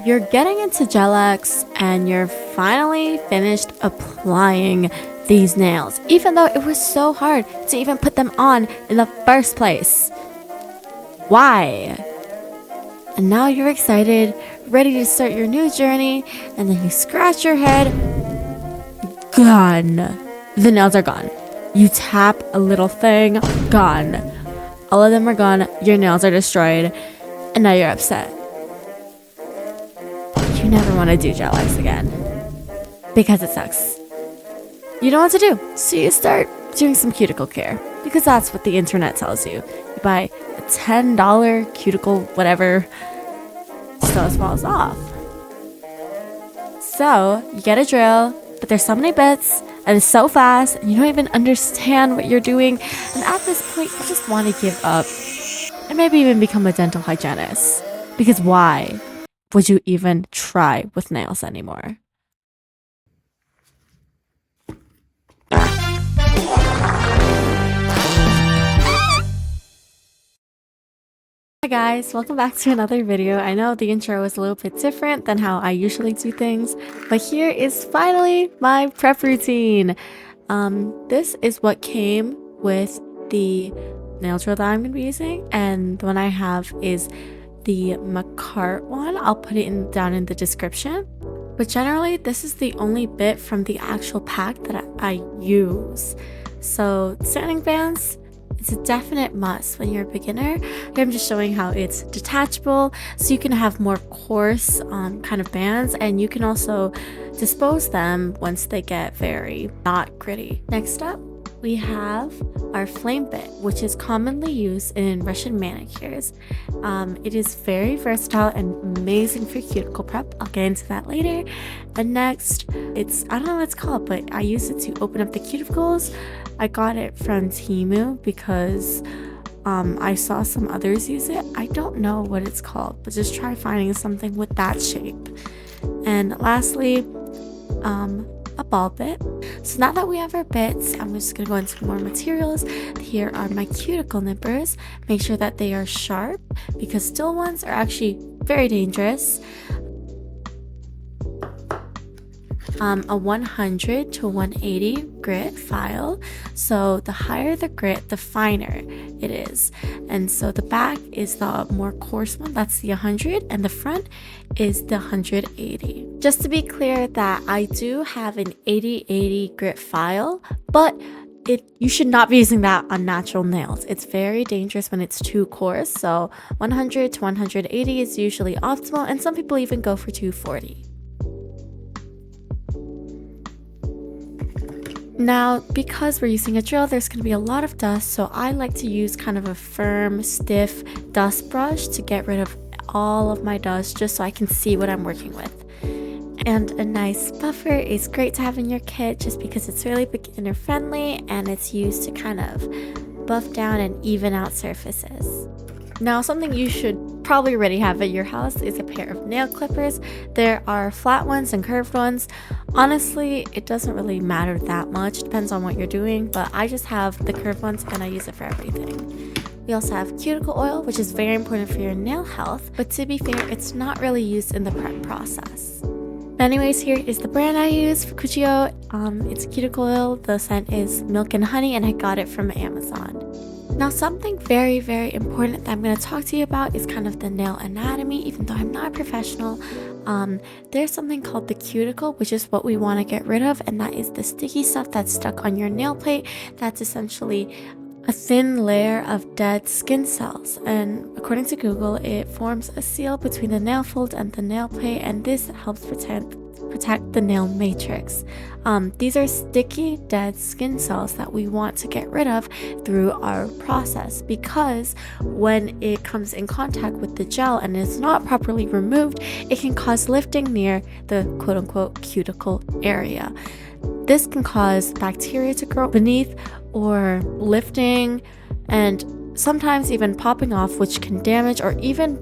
You're getting into Gel X and you're finally finished applying these nails, even though it was so hard to even put them on in the first place. Why? And now you're excited, ready to start your new journey, and then you scratch your head. Gone. The nails are gone. You tap a little thing, gone. All of them are gone, your nails are destroyed, and now you're upset. You never want to do Gel X again because it sucks. You know what to do, so you start doing some cuticle care because that's what the internet tells you. You buy a $10 cuticle whatever, so it falls off. So you get a drill, but there's so many bits and it's so fast and you don't even understand what you're doing, and at this point you just want to give up and maybe even become a dental hygienist, because why would you even try with nails anymore? Hi guys, welcome back to another video. I know the intro is a little bit different than how I usually do things, but here is finally my prep routine. This is what came with the nail drill that I'm going to be using, and the one I have is the McCart one. I'll put it down in the description. But generally, this is the only bit from the actual pack that I use. So standing bands, it's a definite must when you're a beginner. I'm just showing how it's detachable, so you can have more coarse kind of bands, and you can also dispose them once they get very not gritty. Next up, we have our flame bit, which is commonly used in Russian manicures. It is very versatile and amazing for cuticle prep. I'll get into that later. And next, I don't know what it's called, but I use it to open up the cuticles. I got it from Temu because I saw some others use it. I don't know what it's called, but just try finding something with that shape. And lastly, a ball bit. So now that we have our bits, I'm just going to go into more materials. Here are my cuticle nippers. Make sure that they are sharp because steel ones are actually very dangerous. A 100 to 180 grit file. So the higher the grit, the finer it is. And so the back is the more coarse one, that's the 100, and the front is the 180. Just to be clear that I do have an 80/80 grit file, but you should not be using that on natural nails. It's very dangerous when it's too coarse. So 100 to 180 is usually optimal, and some people even go for 240. Now, because we're using a drill, there's going to be a lot of dust, so I like to use kind of a firm, stiff dust brush to get rid of all of my dust, just so I can see what I'm working with. And a nice buffer is great to have in your kit just because it's really beginner friendly and it's used to kind of buff down and even out surfaces. Now, something you should probably already have at your house is a pair of nail clippers. There are flat ones and curved ones. Honestly, it doesn't really matter that much. It depends on what you're doing, but I just have the curved ones and I use it for everything. We also have cuticle oil, which is very important for your nail health, but to be fair, it's not really used in the prep process. Anyways, here is the brand I use for Cuccio. It's cuticle oil. The scent is Milk and Honey, and I got it from Amazon. Now, something very, very important that I'm going to talk to you about is kind of the nail anatomy. Even though I'm not a professional, there's something called the cuticle, which is what we want to get rid of, and that is the sticky stuff that's stuck on your nail plate. That's essentially a thin layer of dead skin cells, and according to Google, it forms a seal between the nail fold and the nail plate, and this helps protect the nail matrix. These are sticky, dead skin cells that we want to get rid of through our process, because when it comes in contact with the gel and is not properly removed, it can cause lifting near the quote-unquote cuticle area. This can cause bacteria to grow beneath or lifting, and sometimes even popping off, which can damage or even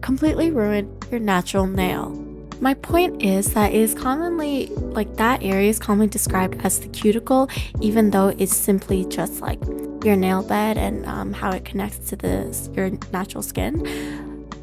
completely ruin your natural nail. My point is that it is commonly, that area is commonly described as the cuticle, even though it's simply just like your nail bed and how it connects to your natural skin.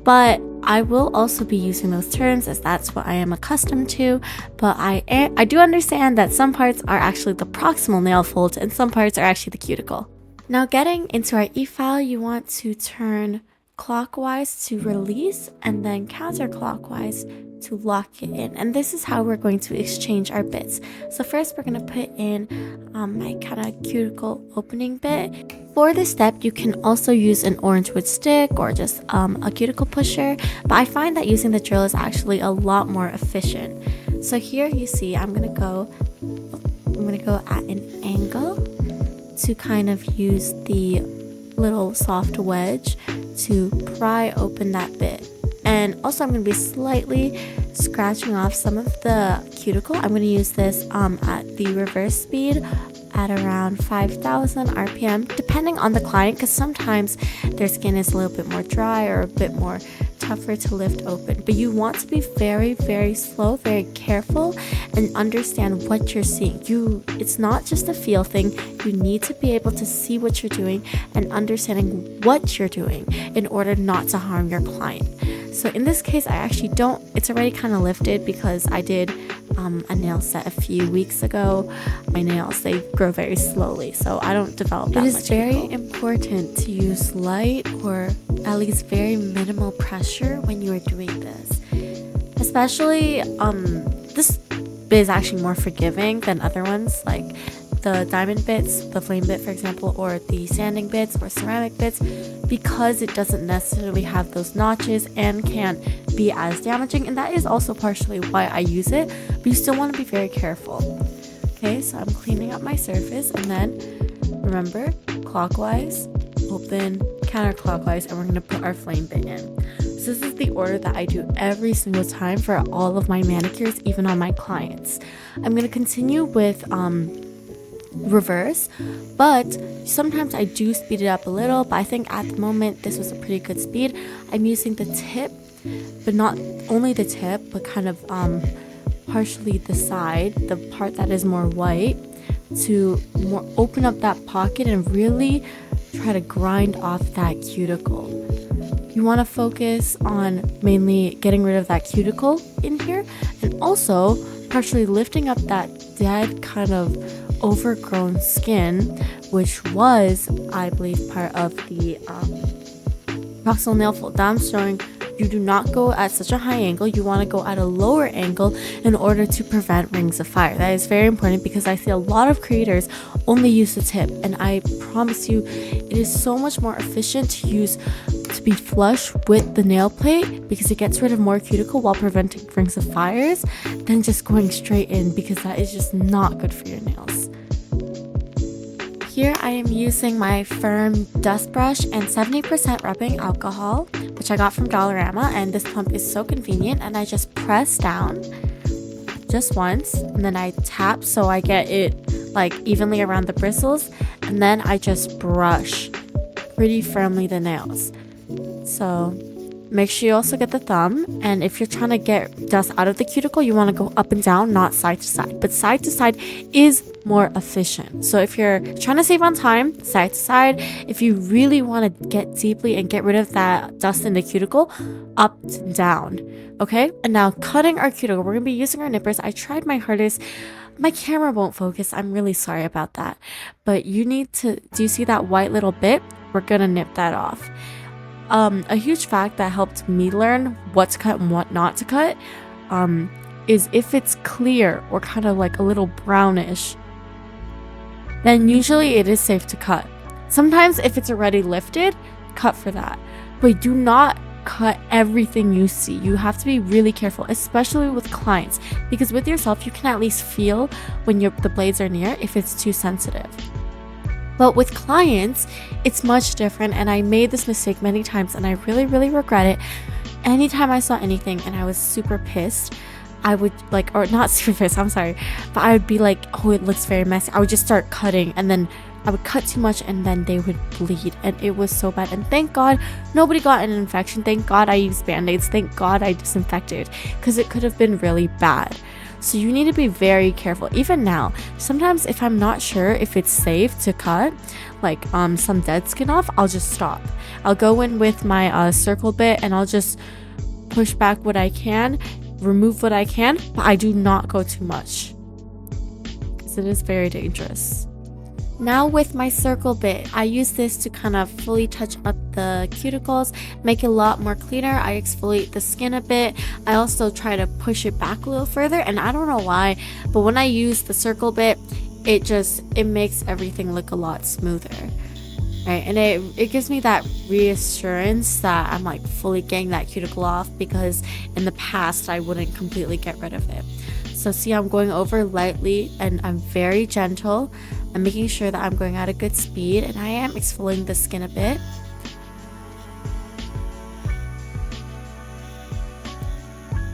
But I will also be using those terms as that's what I am accustomed to, but I do understand that some parts are actually the proximal nail folds and some parts are actually the cuticle. Now getting into our e-file, you want to turn clockwise to release and then counterclockwise to lock it in, and this is how we're going to exchange our bits. So first we're going to put in my kind of cuticle opening bit. For this step you can also use an orange wood stick or just a cuticle pusher, but I find that using the drill is actually a lot more efficient. So here you see I'm gonna go at an angle to kind of use the little soft wedge to pry open that bit. And also I'm going to be slightly scratching off some of the cuticle. I'm going to use this at the reverse speed at around 5,000 RPM, depending on the client, because sometimes their skin is a little bit more dry or a bit more tougher to lift open. But you want to be very, very slow, very careful, and understand what you're seeing. It's not just a feel thing. You need to be able to see what you're doing and understanding what you're doing in order not to harm your client. So in this case, I actually don't, it's already kind of lifted because I did a nail set a few weeks ago. My nails, they grow very slowly, so I don't develop that much. It is very important to use light or at least very minimal pressure when you are doing this. Especially, this bit is actually more forgiving than other ones, like the diamond bits, the flame bit for example, or the sanding bits or ceramic bits, because it doesn't necessarily have those notches and can't be as damaging, and that is also partially why I use it, but you still want to be very careful. Okay, so I'm cleaning up my surface, and then remember, clockwise, open, counterclockwise, and we're going to put our flame bit in. So this is the order that I do every single time for all of my manicures, even on my clients. I'm going to continue with reverse, but sometimes I do speed it up a little, but I think at the moment this was a pretty good speed. I'm using the tip, but not only the tip, but kind of partially the side, the part that is more white, to more open up that pocket and really try to grind off that cuticle. You want to focus on mainly getting rid of that cuticle in here, and also partially lifting up that dead kind of overgrown skin, which was, I believe, part of the proximal nail fold that I'm showing. You do not go at such a high angle. You want to go at a lower angle in order to prevent rings of fire. That is very important because I see a lot of creators only use the tip, and I promise you it is so much more efficient to be flush with the nail plate, because it gets rid of more cuticle while preventing rings of fires, than just going straight in, because that is just not good for your nails. Here I am using my firm dust brush and 70% rubbing alcohol, which I got from Dollarama, and this pump is so convenient, and I just press down just once, and then I tap so I get it like evenly around the bristles, and then I just brush pretty firmly the nails. So make sure you also get the thumb, and if you're trying to get dust out of the cuticle, you want to go up and down, not side to side, but side to side is more efficient. So if you're trying to save on time, side to side. If you really want to get deeply and get rid of that dust in the cuticle, up and down. Okay, and now cutting our cuticle, we're gonna be using our nippers. I tried my hardest. My camera won't focus, I'm really sorry about that, but you need to, do you see that white little bit? We're gonna nip that off. A huge fact that helped me learn what to cut and what not to cut is if it's clear or kind of like a little brownish, then usually it is safe to cut. Sometimes if it's already lifted, cut for that, but do not cut everything you see. You have to be really careful, especially with clients, because with yourself you can at least feel when the blades are near if it's too sensitive. But with clients, it's much different, and I made this mistake many times, and I really, really regret it. Anytime I saw anything and I was super pissed, I would like, or not super pissed, I'm sorry, but I would be like, oh, it looks very messy. I would just start cutting, and then I would cut too much, and then they would bleed, and it was so bad. And thank God nobody got an infection. Thank God I used band-aids. Thank God I disinfected, because it could have been really bad. So you need to be very careful. Even now, sometimes if I'm not sure if it's safe to cut like some dead skin off, I'll just stop. I'll go in with my circle bit, and I'll just push back what I can, remove what I can, but I do not go too much because it is very dangerous. Now with my circle bit, I use this to kind of fully touch up the cuticles, make it a lot more cleaner. I exfoliate the skin a bit. I also try to push it back a little further, and I don't know why, but when I use the circle bit, it makes everything look a lot smoother. Right, and it gives me that reassurance that I'm like fully getting that cuticle off, because in the past I wouldn't completely get rid of it. So see, I'm going over lightly and I'm very gentle. I'm making sure that I'm going at a good speed, and I am exfoliating the skin a bit.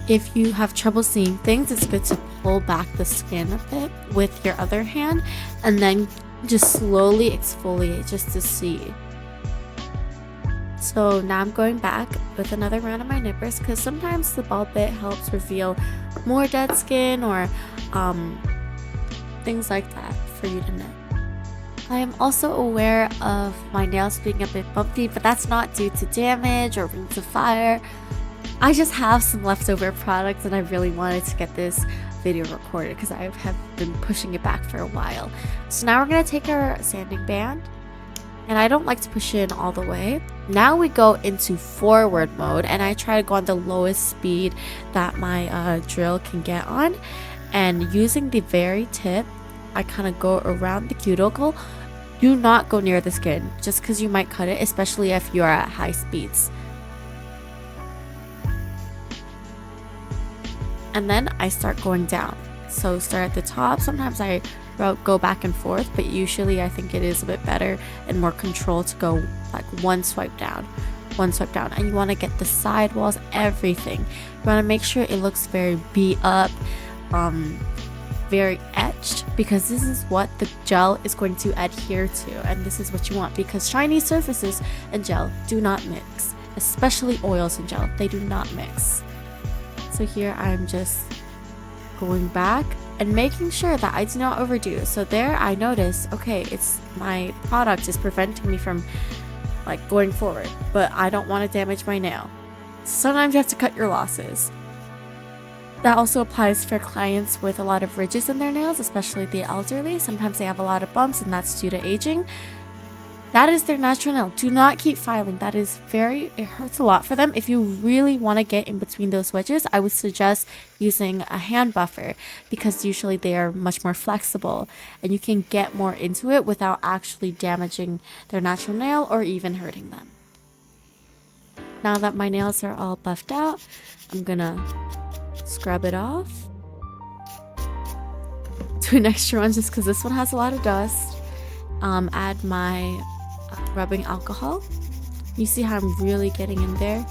If you have trouble seeing things, it's good to pull back the skin a bit with your other hand and then just slowly exfoliate just to see. So now I'm going back with another round of my nippers, because sometimes the ball bit helps reveal more dead skin or things like that for you to know. I am also aware of my nails being a bit bumpy, but that's not due to damage or rings of fire. I just have some leftover products and I really wanted to get this video recorded because I have been pushing it back for a while. So now we're going to take our sanding band, and I don't like to push it in all the way. Now we go into forward mode, and I try to go on the lowest speed that my drill can get on, and using the very tip, I kind of go around the cuticle. Do not go near the skin just because you might cut it, especially if you're at high speeds. And then I start going down. So start at the top. Sometimes I go back and forth, but usually I think it is a bit better and more control to go like one swipe down. And you want to get the side walls, everything. You want to make sure it looks very beat up, very etched, because this is what the gel is going to adhere to, and this is what you want, because shiny surfaces and gel do not mix, especially oils and gel. They do not mix. So here I'm just going back and making sure that I do not overdo. So there I notice, okay, it's my product is preventing me from like going forward, but I don't want to damage my nail. Sometimes you have to cut your losses. That also applies for clients with a lot of ridges in their nails, especially the elderly. Sometimes they have a lot of bumps, and that's due to aging. That is their natural nail. Do not keep filing. It hurts a lot for them. If you really want to get in between those wedges, I would suggest using a hand buffer, because usually they are much more flexible and you can get more into it without actually damaging their natural nail or even hurting them. Now that my nails are all buffed out, I'm gonna scrub it off. Do an extra one just because this one has a lot of dust. Add my rubbing alcohol. You see how I'm really getting in there?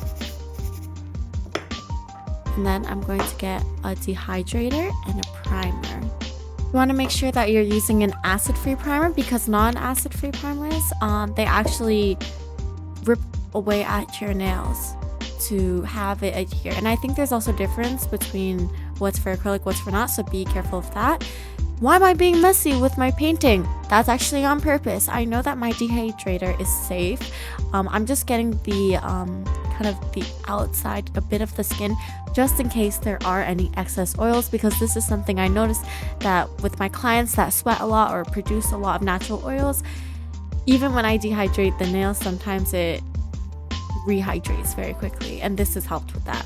And then I'm going to get a dehydrator and a primer. You want to make sure that you're using an acid-free primer, because non-acid-free primers, they actually rip away at your nails to have it adhere. And I think there's also a difference between what's for acrylic, what's for not, so be careful of that. Why am I being messy with my painting? That's actually on purpose. I know that my dehydrator is safe. I'm just getting the kind of the outside, a bit of the skin, just in case there are any excess oils, because this is something I noticed that with my clients that sweat a lot or produce a lot of natural oils, even when I dehydrate the nails, sometimes it rehydrates very quickly, and this has helped with that.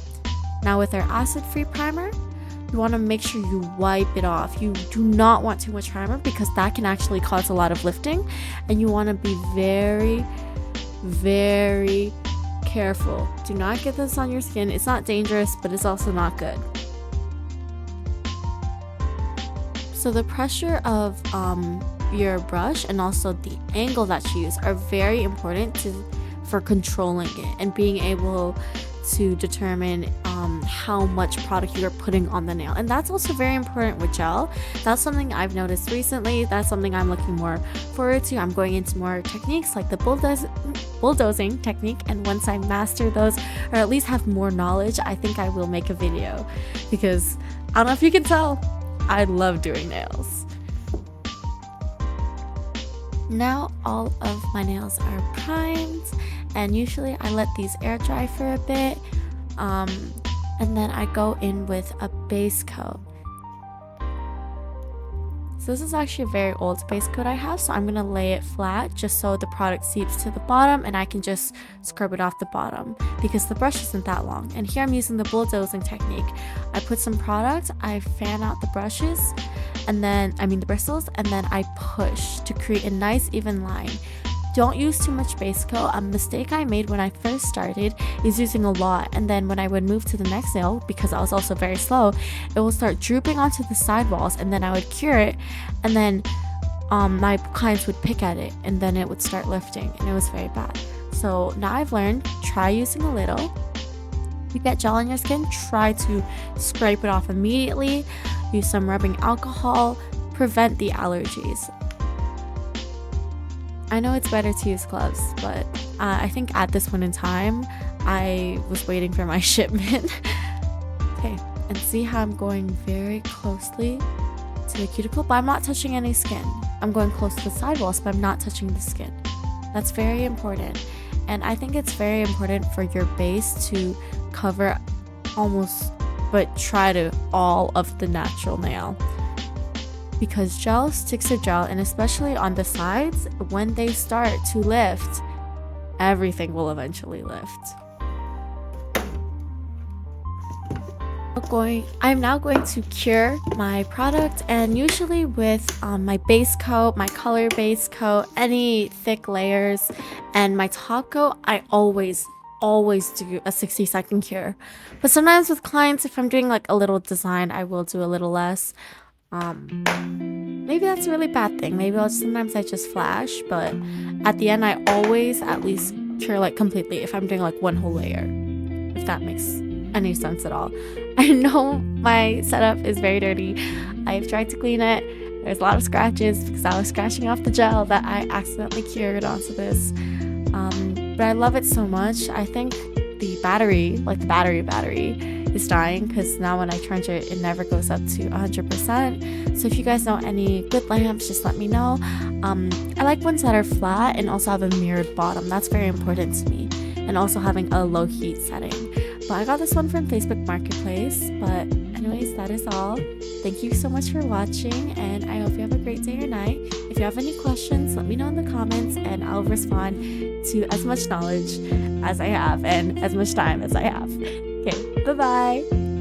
Now with our acid-free primer, you want to make sure you wipe it off. You do not want too much primer, because that can actually cause a lot of lifting, and you want to be very, very careful. Do not get this on your skin. It's not dangerous, but it's also not good. So the pressure of your brush and also the angle that you use are very important for controlling it and being able to determine how much product you're putting on the nail. And that's also very important with gel. That's something I've noticed recently. That's something I'm looking more forward to. I'm going into more techniques like the bulldozing technique, and once I master those, or at least have more knowledge, I think I will make a video, because I don't know if you can tell, I love doing nails. Now all of my nails are primed, and usually I let these air dry for a bit. And then I go in with a base coat. So this is actually a very old base coat I have, so I'm going to lay it flat just so the product seeps to the bottom and I can just scrub it off the bottom because the brush isn't that long. And here I'm using the bulldozing technique. I put some product, I fan out the brushes, and then, the bristles, and then I push to create a nice even line. Don't use too much base coat. A mistake I made when I first started is using a lot, and then when I would move to the next nail, because I was also very slow, it will start drooping onto the sidewalls, and then I would cure it, and then my clients would pick at it, and then it would start lifting, and it was very bad. So now I've learned, try using a little. If you get gel on your skin, try to scrape it off immediately. Use some rubbing alcohol, prevent the allergies. I know it's better to use gloves, but I think at this point in time, I was waiting for my shipment. Okay, and see how I'm going very closely to the cuticle, but I'm not touching any skin. I'm going close to the sidewalls, but I'm not touching the skin. That's very important. And I think it's very important for your base to cover almost, but try to all of the natural nail. Because gel sticks to gel, and especially on the sides, when they start to lift, everything will eventually lift. I'm now going to cure my product, and usually with my base coat, my color base coat, any thick layers, and my top coat, I always do a 60-second cure. But sometimes with clients, if I'm doing like a little design, I will do a little less. Maybe that's a really bad thing. Maybe sometimes I just flash, but at the end I always at least cure like completely if I'm doing like one whole layer, if that makes any sense at all. I know my setup is very dirty. I've tried to clean it. There's a lot of scratches because I was scratching off the gel that I accidentally cured onto this. But I love it so much. I think the battery, like the battery is dying because now when I charge it, it never goes up to 100%. So if you guys know any good lamps, just let me know. I like ones that are flat and also have a mirrored bottom. That's very important to me. And also having a low heat setting. But I got this one from Facebook Marketplace. But anyways, that is all. Thank you so much for watching, and I hope you have a great day or night. If you have any questions, let me know in the comments, and I'll respond to as much knowledge as I have and as much time as I have. Okay, bye-bye!